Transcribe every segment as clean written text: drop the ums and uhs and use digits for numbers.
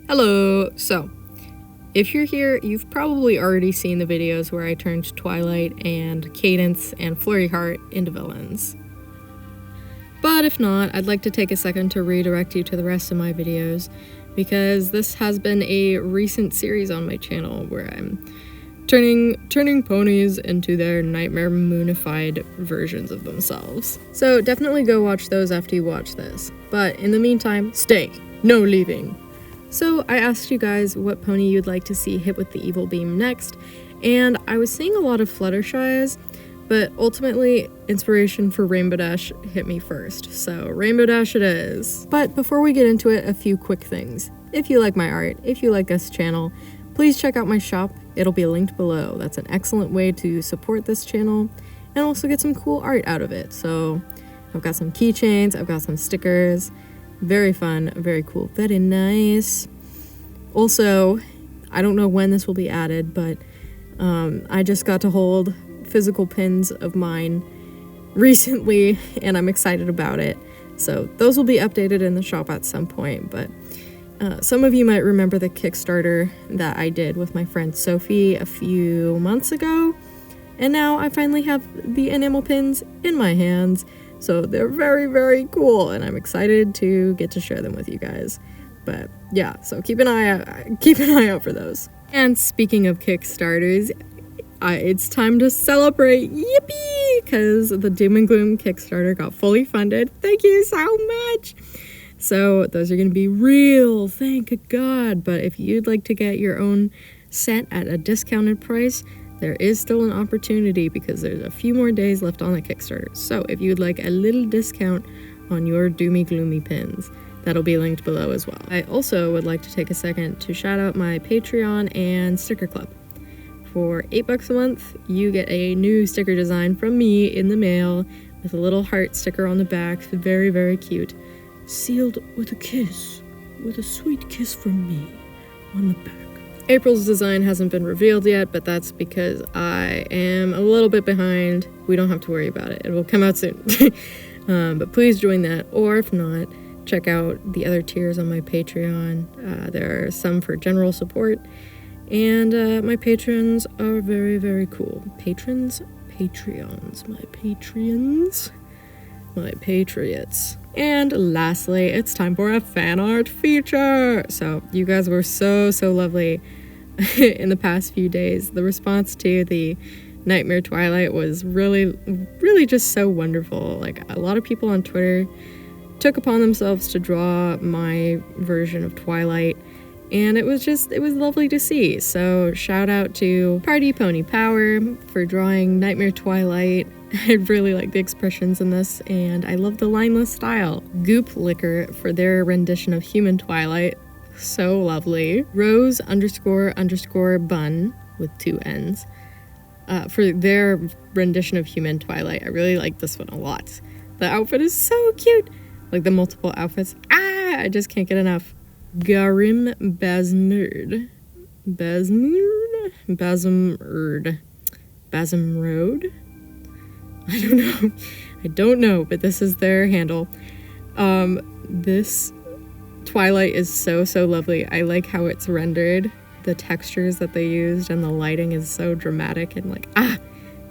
Hello! So, if you're here, you've probably already seen the videos where I turned Twilight and Cadence and Flurry Heart into villains. But if not, I'd like to take a second to redirect you to the rest of my videos, because this has been a recent series on my channel where I'm turning ponies into their nightmare-ified versions of themselves. So definitely go watch those after you watch this. But in the meantime, stay! No leaving! So I asked you guys what pony you'd like to see hit with the evil beam next, and I was seeing a lot of fluttershys, but ultimately inspiration for Rainbow Dash hit me first, so Rainbow Dash it is. But before we get into it, a few quick things. If you like my art, if you like this channel, please check out my shop, it'll be linked below. That's an excellent way to support this channel and also get some cool art out of it. So I've got some keychains, I've got some stickers. Very fun, very cool, very nice. Also, I don't know when this will be added, but I just got to hold physical pins of mine recently, and I'm excited about it. So those will be updated in the shop at some point, but some of you might remember the Kickstarter that I did with my friend Sophie a few months ago, and now I finally have the enamel pins in my hands. So they're very, very cool, and I'm excited to get to share them with you guys. But yeah, so keep an eye out for those. And speaking of Kickstarters, it's time to celebrate! Yippee! Because the Doom and Gloom Kickstarter got fully funded. Thank you so much! So those are going to be real, thank God. But if you'd like to get your own set at a discounted price, there is still an opportunity because there's a few more days left on the Kickstarter. So if you would like a little discount on your Doomy Gloomy pins, that'll be linked below as well. I also would like to take a second to shout out my Patreon and sticker club. For $8 a month, you get a new sticker design from me in the mail with a little heart sticker on the back. Very, very cute. Sealed with a kiss, with a sweet kiss from me on the back. April's design hasn't been revealed yet, but that's because I am a little bit behind. We don't have to worry about it. It will come out soon. But please join that, or if not, check out the other tiers on my Patreon. There are some for general support, and my patrons are very, very cool. Patreons, my patriots. And lastly, it's time for a fan art feature. So you guys were so lovely in the past few days. The response to the Nightmare Twilight was really just so wonderful. Like, a lot of people on Twitter took upon themselves to draw my version of Twilight, and it was lovely to see. So shout out to Party Pony Power for drawing Nightmare Twilight. I really like the expressions in this, and I love the lineless style. Goop Liquor for their rendition of Human Twilight. So lovely. Rose __ bun with 2 N's for their rendition of Human Twilight. I really like this one a lot. The outfit is so cute. Like the multiple outfits. I just can't get enough. Garim Basmurd. Basmrode? I don't know, but this is their handle. This Twilight is so lovely. I like how it's rendered, the textures that they used, and the lighting is so dramatic and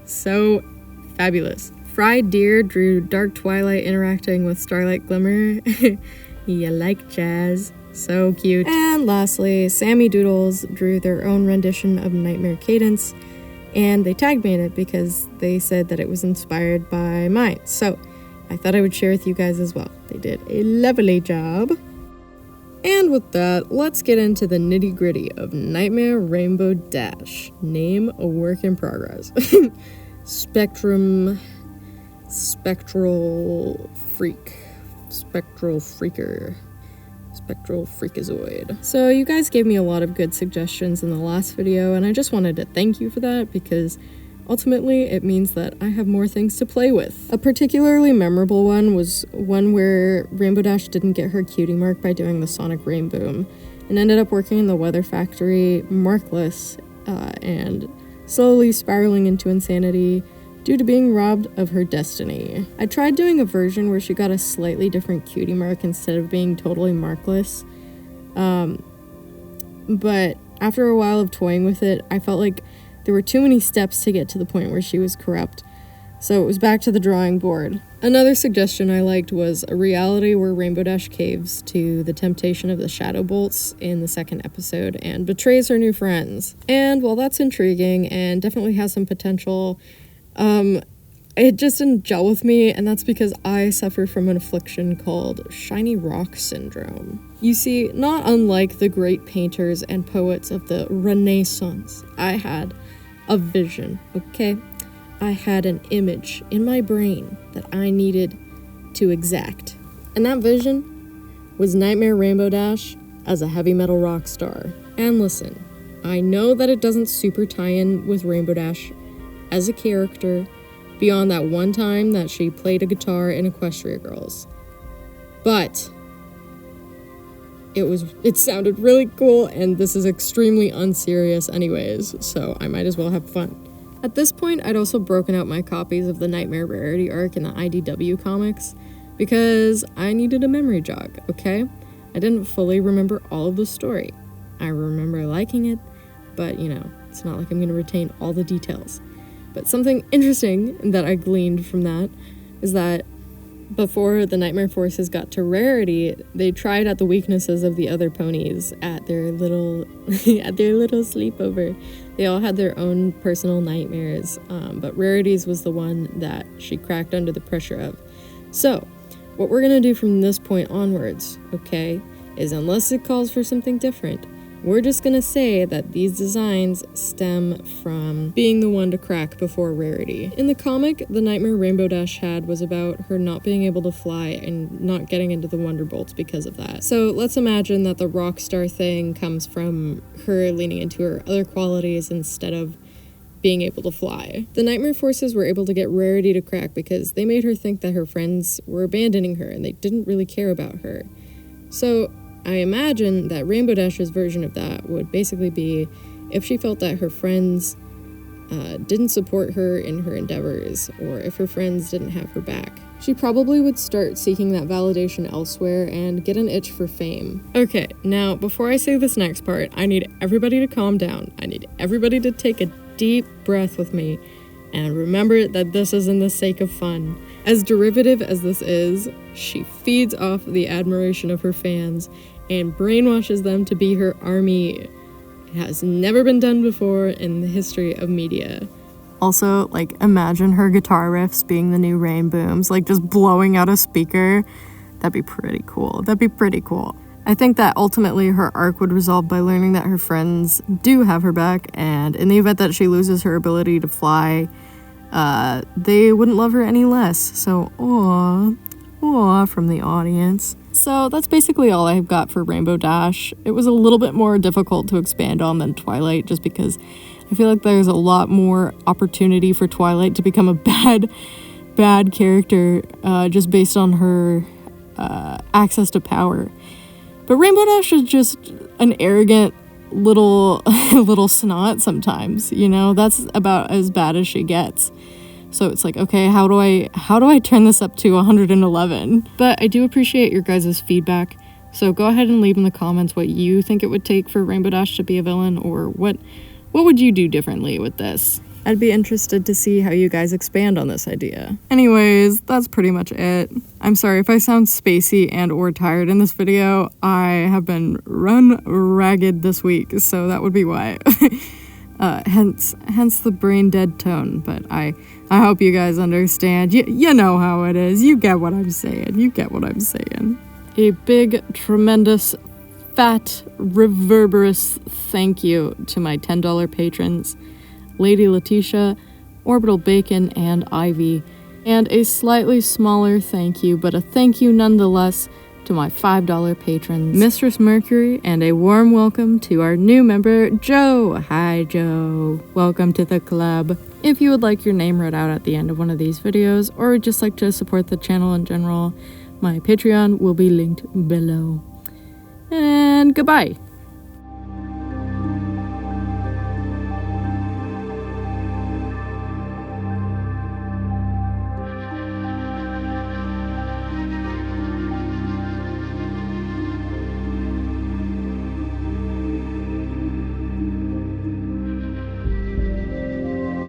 so fabulous. Fried Deer drew Dark Twilight interacting with Starlight Glimmer. You like jazz. So cute. And lastly, Sammy Doodles drew their own rendition of Nightmare Cadence, and they tagged me in it because they said that it was inspired by mine. So I thought I would share with you guys as well. They did a lovely job. And with that, let's get into the nitty-gritty of Nightmare Rainbow Dash. Name a work in progress. Spectral Freakazoid. So you guys gave me a lot of good suggestions in the last video, and I just wanted to thank you for that, because ultimately it means that I have more things to play with. A particularly memorable one was one where Rainbow Dash didn't get her cutie mark by doing the Sonic Rain Boom, and ended up working in the Weather Factory markless and slowly spiraling into insanity due to being robbed of her destiny. I tried doing a version where she got a slightly different cutie mark instead of being totally markless, but after a while of toying with it, I felt like there were too many steps to get to the point where she was corrupt. So it was back to the drawing board. Another suggestion I liked was a reality where Rainbow Dash caves to the temptation of the shadow bolts in the second episode and betrays her new friends. And while that's intriguing and definitely has some potential, it just didn't gel with me, and that's because I suffer from an affliction called shiny rock syndrome. You see, not unlike the great painters and poets of the Renaissance, I had a vision, okay? I had an image in my brain that I needed to exact. And that vision was Nightmare Rainbow Dash as a heavy metal rock star. And listen, I know that it doesn't super tie in with Rainbow Dash as a character beyond that one time that she played a guitar in Equestria Girls. But it sounded really cool, and this is extremely unserious anyways, so I might as well have fun. At this point, I'd also broken out my copies of the Nightmare Rarity arc in the IDW comics because I needed a memory jog, okay? I didn't fully remember all of the story. I remember liking it, but it's not like I'm going to retain all the details. But something interesting that I gleaned from that is that before the Nightmare Forces got to Rarity, they tried out the weaknesses of the other ponies at their little sleepover. They all had their own personal nightmares, but Rarity's was the one that she cracked under the pressure of. So, what we're gonna do from this point onwards, okay, is unless it calls for something different, we're just gonna say that these designs stem from being the one to crack before Rarity. In the comic, the nightmare Rainbow Dash had was about her not being able to fly and not getting into the Wonderbolts because of that. So let's imagine that the rock star thing comes from her leaning into her other qualities instead of being able to fly. The Nightmare Forces were able to get Rarity to crack because they made her think that her friends were abandoning her and they didn't really care about her. So I imagine that Rainbow Dash's version of that would basically be if she felt that her friends didn't support her in her endeavors, or if her friends didn't have her back. She probably would start seeking that validation elsewhere and get an itch for fame. Okay, now before I say this next part, I need everybody to calm down. I need everybody to take a deep breath with me and remember that this is in the sake of fun. As derivative as this is, she feeds off the admiration of her fans and brainwashes them to be her army. It has never been done before in the history of media. Also, imagine her guitar riffs being the new rain booms, just blowing out a speaker. That'd be pretty cool. I think that ultimately her arc would resolve by learning that her friends do have her back, and in the event that she loses her ability to fly, they wouldn't love her any less. So, aw from the audience. So that's basically all I've got for Rainbow Dash. It was a little bit more difficult to expand on than Twilight, just because I feel like there's a lot more opportunity for Twilight to become a bad character, just based on her access to power. But Rainbow Dash is just an arrogant little snot sometimes, that's about as bad as she gets. So it's okay, how do I turn this up to 111? But I do appreciate your guys' feedback. So go ahead and leave in the comments what you think it would take for Rainbow Dash to be a villain, or what would you do differently with this? I'd be interested to see how you guys expand on this idea. Anyways, that's pretty much it. I'm sorry if I sound spacey and or tired in this video. I have been run ragged this week, so that would be why. Hence the brain dead tone, but I hope you guys understand. You know how it is. You get what I'm saying. A big, tremendous, fat, reverberous thank you to my $10 patrons, Lady Letitia, Orbital Bacon, and Ivy. And a slightly smaller thank you, but a thank you nonetheless, to my $5 patrons, Mistress Mercury, and a warm welcome to our new member, Joe. Hi, Joe. Welcome to the club. If you would like your name read out at the end of one of these videos, or would just like to support the channel in general, my Patreon will be linked below. And goodbye.